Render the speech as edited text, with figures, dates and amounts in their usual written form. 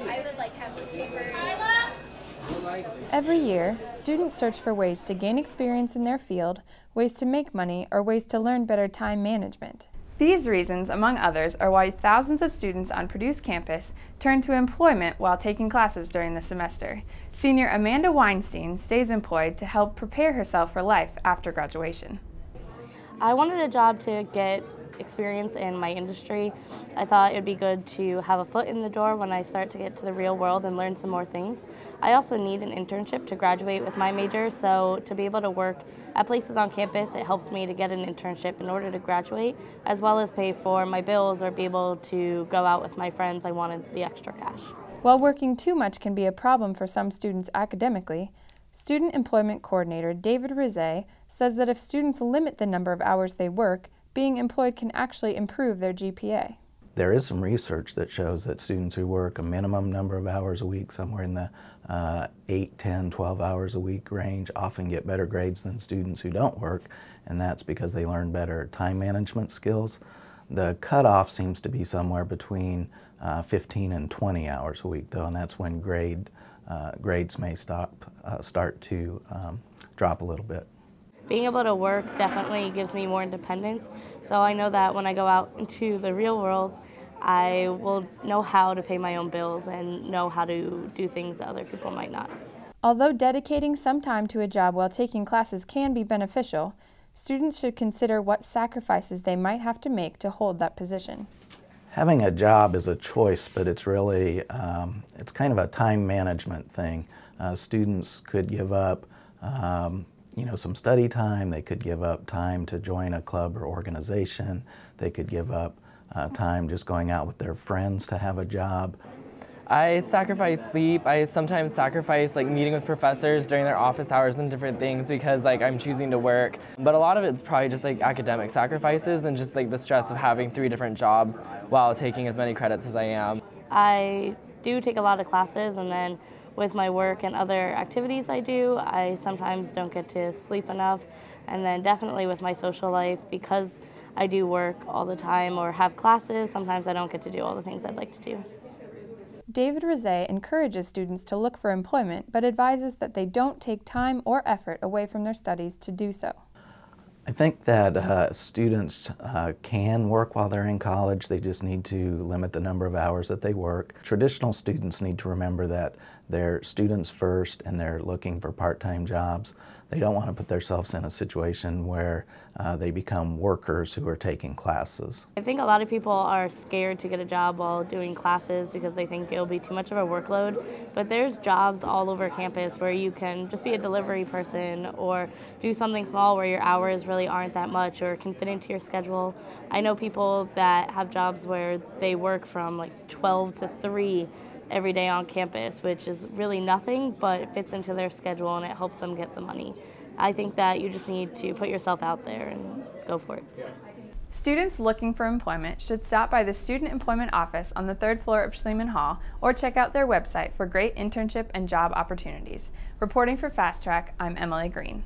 I would like have papers. Every year, students search for ways to gain experience in their field, ways to make money, or ways to learn better time management. These reasons, among others, are why thousands of students on Purdue's campus turn to employment while taking classes during the semester. Senior Amanda Weinstein stays employed to help prepare herself for life after graduation. I wanted a job to get experience in my industry. I thought it would be good to have a foot in the door when I start to get to the real world and learn some more things. I also need an internship to graduate with my major, so to be able to work at places on campus, it helps me to get an internship in order to graduate, as well as pay for my bills or be able to go out with my friends. I wanted the extra cash. While working too much can be a problem for some students academically, Student Employment Coordinator David Rizet says that if students limit the number of hours they work, being employed can actually improve their GPA. There is some research that shows that students who work a minimum number of hours a week, somewhere in the 8, 10, 12 hours a week range, often get better grades than students who don't work, and that's because they learn better time management skills. The cutoff seems to be somewhere between 15 and 20 hours a week, though, and that's when grades may start to drop a little bit. Being able to work definitely gives me more independence, so I know that when I go out into the real world, I will know how to pay my own bills and know how to do things that other people might not. Although dedicating some time to a job while taking classes can be beneficial, students should consider what sacrifices they might have to make to hold that position. Having a job is a choice, but it's really, it's kind of a time management thing. Students could give up some study time. They could give up time to join a club or organization. They could give up time just going out with their friends to have a job. I sacrifice sleep. I sometimes sacrifice meeting with professors during their office hours and different things because I'm choosing to work. But a lot of it's probably just academic sacrifices and just the stress of having 3 different jobs while taking as many credits as I am. I do take a lot of classes, and then with my work and other activities I do, I sometimes don't get to sleep enough. And then definitely with my social life, because I do work all the time or have classes, sometimes I don't get to do all the things I'd like to do. David Rizet encourages students to look for employment, but advises that they don't take time or effort away from their studies to do so. I think that students can work while they're in college. They just need to limit the number of hours that they work. Traditional students need to remember that they're students first and they're looking for part-time jobs. They don't want to put themselves in a situation where they become workers who are taking classes. I think a lot of people are scared to get a job while doing classes because they think it'll be too much of a workload, but there's jobs all over campus where you can just be a delivery person or do something small where your hours really aren't that much or can fit into your schedule. I know people that have jobs where they work from 12 to 3 every day on campus, which is really nothing, but it fits into their schedule and it helps them get the money. I think that you just need to put yourself out there and go for it. Students looking for employment should stop by the Student Employment Office on the 3rd floor of Schliemann Hall or check out their website for great internship and job opportunities. Reporting for Fast Track, I'm Emily Green.